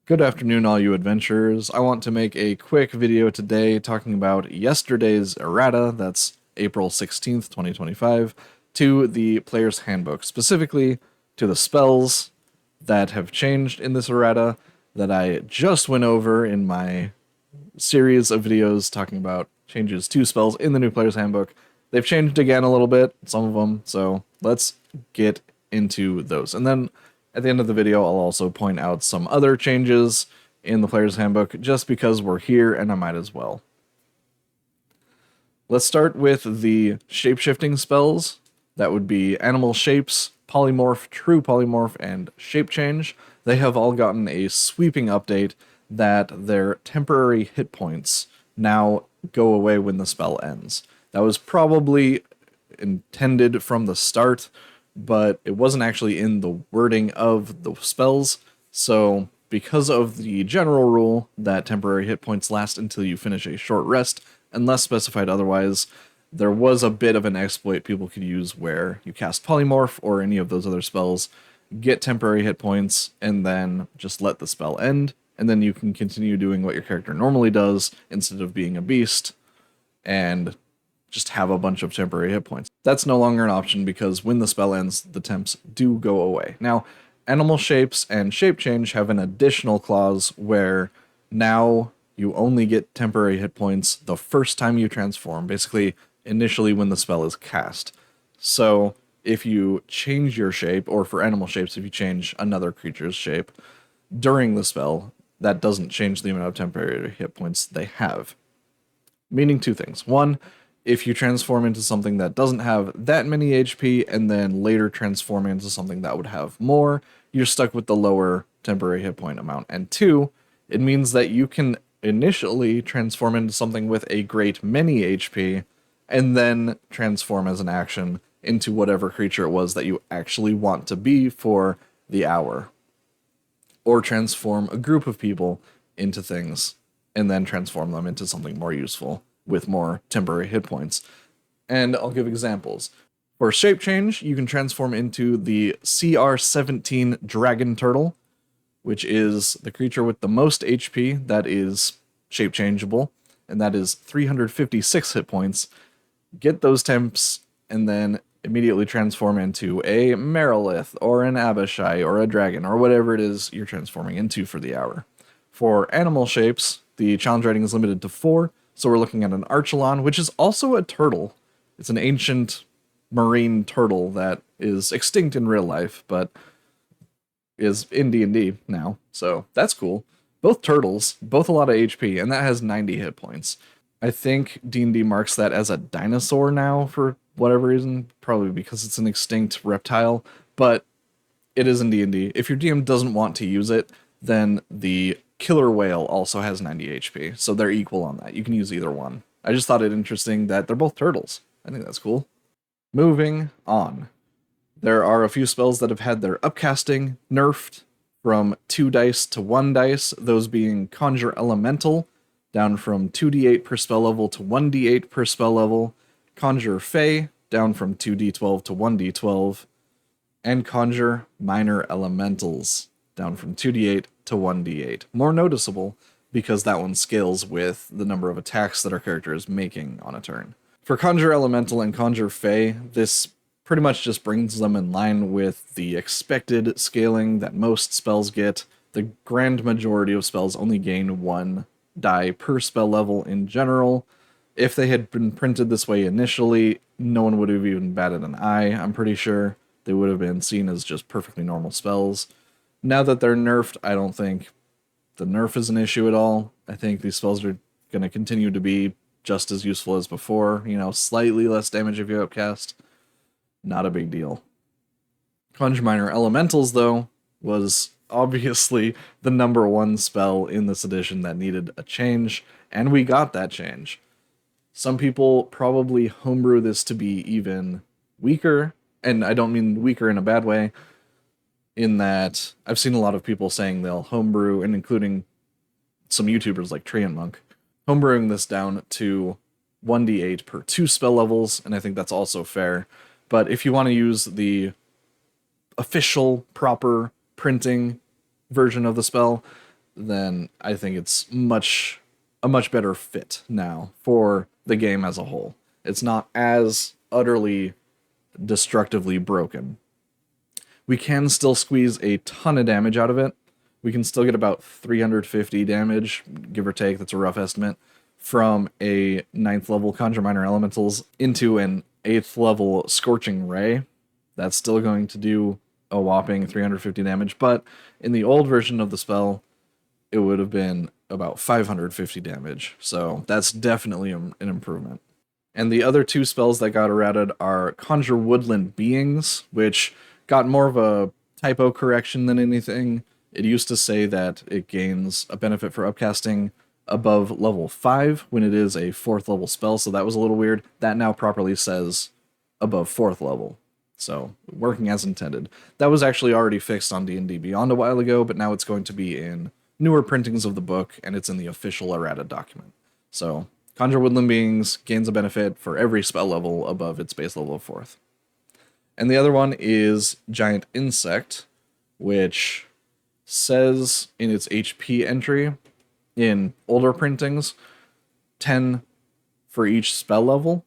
Good afternoon, all you adventurers. I want to make a quick video today talking about yesterday's errata, that's April 16th, 2025, to the player's handbook, specifically to the spells that have changed in this errata that I just went over in my series of videos talking about changes to spells in the new player's handbook. They've changed again a little bit, some of them, so let's get into those. And then at the end of the video, I'll also point out some other changes in the player's handbook just because we're here and I might as well. Let's start with the shape-shifting spells. That would be Animal Shapes, Polymorph, True Polymorph, and Shape Change. They have all gotten a sweeping update that their temporary hit points now go away when the spell ends. That was probably intended from the start, but it wasn't actually in the wording of the spells, so because of the general rule that temporary hit points last until you finish a short rest, unless specified otherwise, there was a bit of an exploit people could use where you cast Polymorph or any of those other spells, get temporary hit points, and then just let the spell end, and then you can continue doing what your character normally does instead of being a beast, and just have a bunch of temporary hit points. That's no longer an option because when the spell ends, the temps do go away. Now, Animal Shapes and Shape Change have an additional clause where now you only get temporary hit points the first time you transform, basically initially when the spell is cast. So if you change your shape, or for Animal Shapes, if you change another creature's shape during the spell, that doesn't change the amount of temporary hit points they have. Meaning two things. One, if you transform into something that doesn't have that many HP and then later transform into something that would have more, you're stuck with the lower temporary hit point amount. And two, it means that you can initially transform into something with a great many HP and then transform as an action into whatever creature it was that you actually want to be for the hour. Or transform a group of people into things and then transform them into something more useful with more temporary hit points. And I'll give examples. For Shape Change, you can transform into the CR17 Dragon Turtle, which is the creature with the most HP that is shape changeable, and that is 356 hit points. Get those temps, and then immediately transform into a Merilith, or an Abishai, or a dragon, or whatever it is you're transforming into for the hour. For Animal Shapes, the challenge rating is limited to 4, so we're looking at an Archelon, which is also a turtle. It's an ancient marine turtle that is extinct in real life, but is in D&D now, so that's cool. Both turtles, both a lot of HP, and that has 90 hit points. I think D&D marks that as a dinosaur now for whatever reason, probably because it's an extinct reptile, but it is in D&D. If your DM doesn't want to use it, then the killer whale also has 90 HP, so they're equal on that. You can use either one. I just thought it interesting that they're both turtles. I think that's cool. Moving on. There are a few spells that have had their upcasting nerfed from 2 dice to 1 dice, those being Conjure Elemental, down from 2d8 per spell level to 1d8 per spell level, Conjure Fey, down from 2d12 to 1d12, and Conjure Minor Elementals, down from 2d8 to 1d8. More noticeable because that one scales with the number of attacks that our character is making on a turn. For Conjure Elemental and Conjure Fey, this pretty much just brings them in line with the expected scaling that most spells get. The grand majority of spells only gain 1 die per spell level in general. If they had been printed this way initially, no one would have even batted an eye, I'm pretty sure. They would have been seen as just perfectly normal spells. Now that they're nerfed, I don't think the nerf is an issue at all. I think these spells are going to continue to be just as useful as before. You know, slightly less damage if you upcast. Not a big deal. Conjure Minor Elementals, though, was obviously the #1 spell in this edition that needed a change, and we got that change. Some people probably homebrew this to be even weaker, and I don't mean weaker in a bad way, in that I've seen a lot of people saying they'll homebrew, and including some YouTubers like Trey and Monk, homebrewing this down to 1d8 per 2 spell levels, and I think that's also fair. But if you want to use the official, proper printing version of the spell, then I think it's a much better fit now for the game as a whole. It's not as utterly destructively broken. We can still squeeze a ton of damage out of it. We can still get about 350 damage, give or take. That's a rough estimate, from a 9th level Conjure Minor Elementals into an 8th level Scorching Ray. That's still going to do a whopping 350 damage, but in the old version of the spell, it would have been about 550 damage. So that's definitely an improvement. And the other two spells that got errated are Conjure Woodland Beings, which got more of a typo correction than anything. It used to say that it gains a benefit for upcasting above level 5 when it is a 4th level spell, so that was a little weird. That now properly says above 4th level. So, working as intended. That was actually already fixed on D&D Beyond a while ago, but now it's going to be in newer printings of the book, and it's in the official errata document. So, Conjure Woodland Beings gains a benefit for every spell level above its base level of 4th. And the other one is Giant Insect, which says in its HP entry in older printings 10 for each spell level,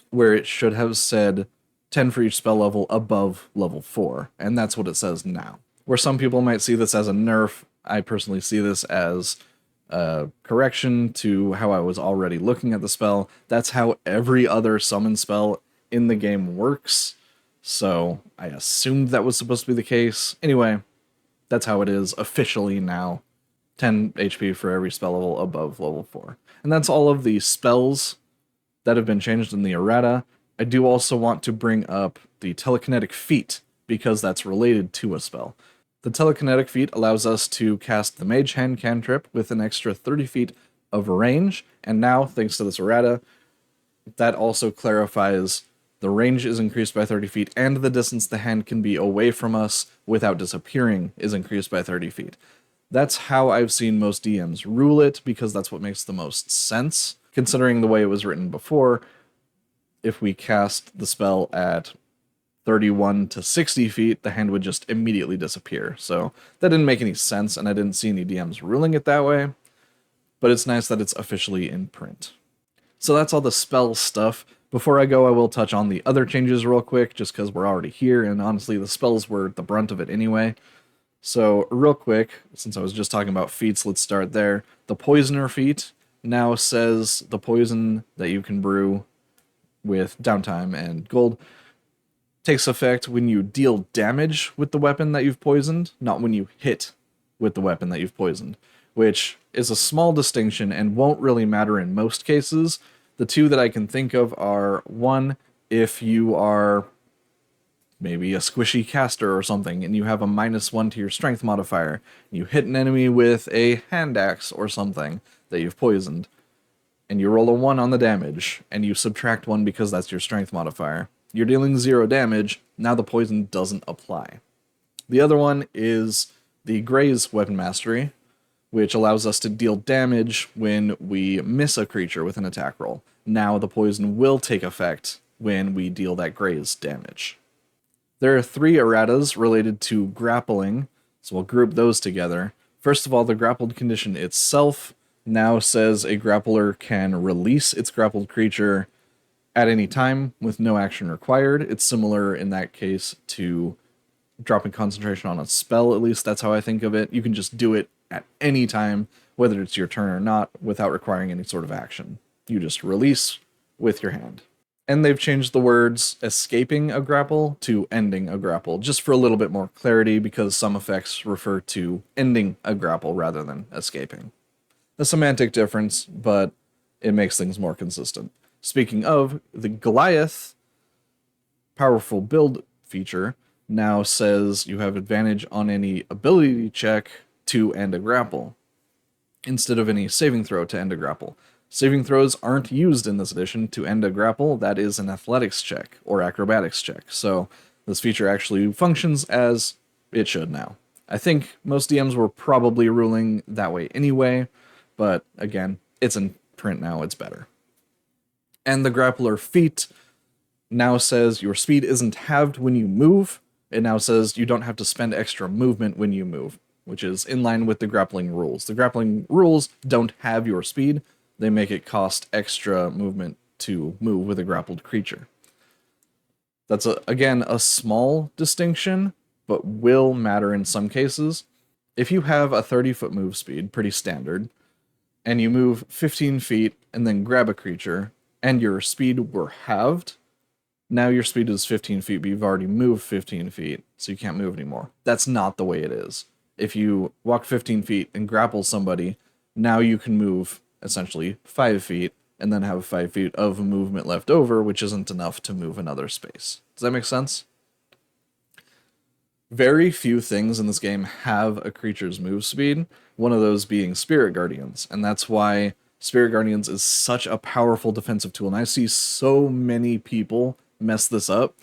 where it should have said 10 for each spell level above level 4, and that's what it says now. Where some people might see this as a nerf, I personally see this as a correction to how I was already looking at the spell. That's how every other summon spell in the game works, so I assumed that was supposed to be the case. Anyway, that's how it is officially now. 10 HP for every spell level above level 4. And that's all of the spells that have been changed in the errata. I do also want to bring up the telekinetic feat, because that's related to a spell. The telekinetic feat allows us to cast the Mage Hand cantrip with an extra 30 feet of range, and now, thanks to this errata, that also clarifies the range is increased by 30 feet, and the distance the hand can be away from us without disappearing is increased by 30 feet. That's how I've seen most DMs rule it, because that's what makes the most sense, considering the way it was written before. If we cast the spell at 31 to 60 feet, the hand would just immediately disappear. So that didn't make any sense, and I didn't see any DMs ruling it that way, but it's nice that it's officially in print. So that's all the spell stuff. Before I go, I will touch on the other changes real quick, just because we're already here, and honestly, the spells were the brunt of it anyway. So, real quick, since I was just talking about feats, let's start there. The Poisoner feat now says the poison that you can brew with downtime and gold takes effect when you deal damage with the weapon that you've poisoned, not when you hit with the weapon that you've poisoned, which is a small distinction and won't really matter in most cases. The two that I can think of are, one, if you are maybe a squishy caster or something, and you have a -1 to your strength modifier, you hit an enemy with a hand axe or something that you've poisoned, and you roll a 1 on the damage, and you subtract 1 because that's your strength modifier. You're dealing 0 damage, now the poison doesn't apply. The other one is the Graze Weapon Mastery, which allows us to deal damage when we miss a creature with an attack roll. Now the poison will take effect when we deal that graze damage. There are 3 erratas related to grappling, so we'll group those together. First of all, the grappled condition itself now says a grappler can release its grappled creature at any time with no action required. It's similar in that case to dropping concentration on a spell, at least that's how I think of it. You can just do it at any time, whether it's your turn or not, without requiring any sort of action. You just release with your hand. And they've changed the words escaping a grapple to ending a grapple, just for a little bit more clarity, because some effects refer to ending a grapple rather than escaping. A semantic difference, but it makes things more consistent. Speaking of, the Goliath powerful build feature now says you have advantage on any ability check to end a grapple, instead of any saving throw to end a grapple. Saving throws aren't used in this edition to end a grapple. That is an athletics check or acrobatics check. So this feature actually functions as it should now. I think most DMs were probably ruling that way anyway, but again, it's in print now, it's better. And the grappler feat now says your speed isn't halved when you move. It now says you don't have to spend extra movement when you move, which is in line with the grappling rules. The grappling rules don't have your speed. They make it cost extra movement to move with a grappled creature. That's, again, a small distinction, but will matter in some cases. If you have a 30-foot move speed, pretty standard, and you move 15 feet and then grab a creature, and your speed were halved, now your speed is 15 feet, but you've already moved 15 feet, so you can't move anymore. That's not the way it is. If you walk 15 feet and grapple somebody, now you can move essentially 5 feet, and then have 5 feet of movement left over, which isn't enough to move another space. Does that make sense? Very few things in this game have a creature's move speed, one of those being Spirit Guardians, and that's why Spirit Guardians is such a powerful defensive tool, and I see so many people mess this up,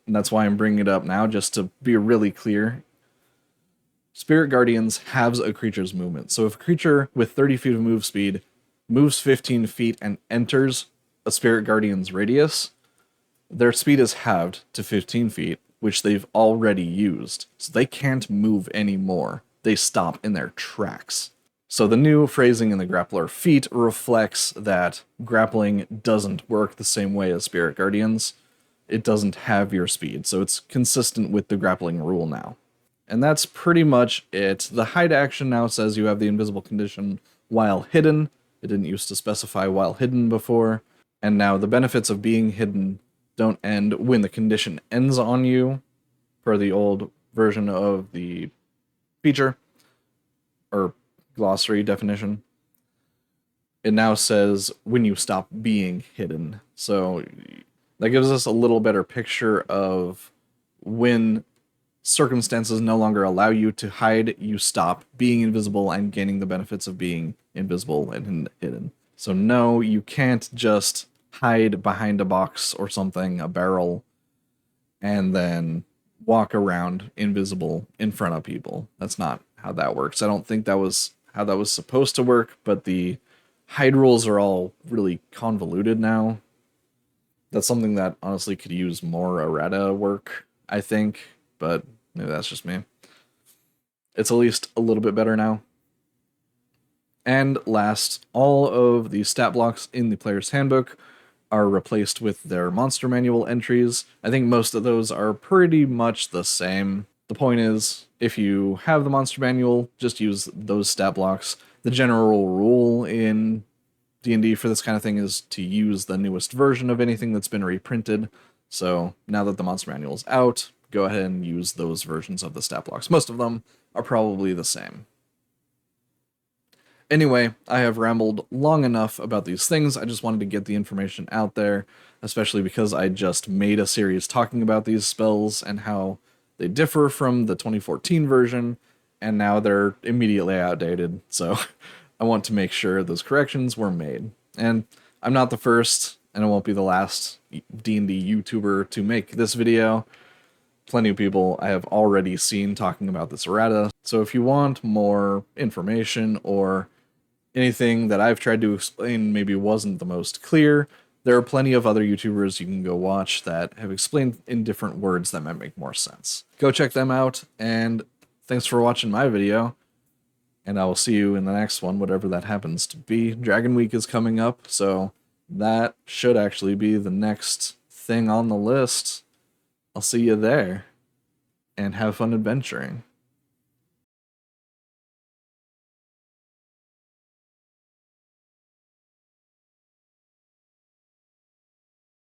and that's why I'm bringing it up now, just to be really clear. Spirit Guardians halves a creature's movement, so if a creature with 30 feet of move speed moves 15 feet and enters a Spirit Guardian's radius, their speed is halved to 15 feet, which they've already used, so they can't move anymore. They stop in their tracks. So the new phrasing in the grappler feat reflects that grappling doesn't work the same way as Spirit Guardians. It doesn't have your speed, so it's consistent with the grappling rule now. And that's pretty much it. The hide action now says you have the invisible condition while hidden. It didn't used to specify while hidden before. And now the benefits of being hidden don't end when the condition ends on you, per the old version of the feature, or glossary definition. It now says when you stop being hidden. So that gives us a little better picture of when circumstances no longer allow you to hide, you stop being invisible and gaining the benefits of being invisible and hidden. So no, you can't just hide behind a box or something, a barrel, and then walk around invisible in front of people. That's not how that works. I don't think that was how that was supposed to work, but the hide rules are all really convoluted now. That's something that honestly could use more errata work, I think, but maybe that's just me. It's at least a little bit better now. And last, all of the stat blocks in the player's handbook are replaced with their monster manual entries. I think most of those are pretty much the same. The point is, if you have the monster manual, just use those stat blocks. The general rule in D&D for this kind of thing is to use the newest version of anything that's been reprinted. So now that the monster manual is out, go ahead and use those versions of the stat blocks. Most of them are probably the same. Anyway, I have rambled long enough about these things. I just wanted to get the information out there, especially because I just made a series talking about these spells and how they differ from the 2014 version, and now they're immediately outdated, so I want to make sure those corrections were made. And I'm not the first, and I won't be the last D&D YouTuber to make this video. Plenty of people I have already seen talking about this errata, so if you want more information or anything that I've tried to explain maybe wasn't the most clear, there are plenty of other YouTubers you can go watch that have explained in different words that might make more sense. Go check them out, and thanks for watching my video, and I will see you in the next one, whatever that happens to be. Dragon Week is coming up, so that should actually be the next thing on the list. I'll see you there, and have fun adventuring.